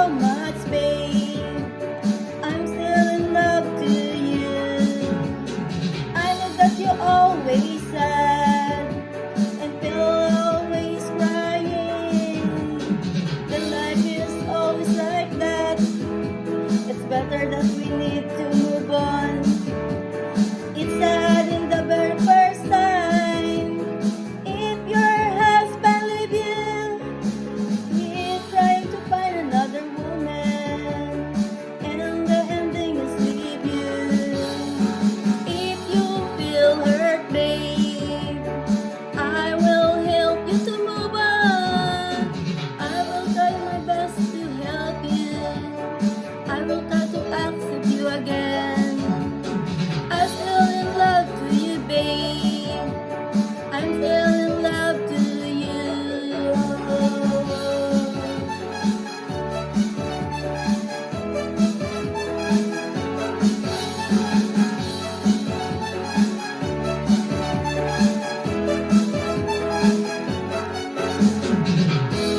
so much, babe. I'm still in love to you. I know that you're always sad and feel always crying. The life is always like that. It's better that we need to move on. It's sad in the very first time. If your husband leave you, he's trying to find another woman, and the ending is leave you. If you feel hurt, babe, I will help you to move on. I will try my best to help you. I will try to accept you again. I'm still in love to you, babe. I'm still in love to you.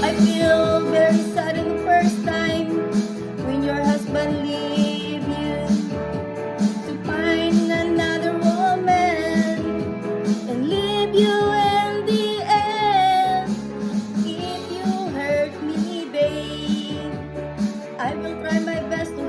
I feel very sad in the first time when your husband leave you to find another woman and leave you in the end. If you hurt me, babe, I will try my best to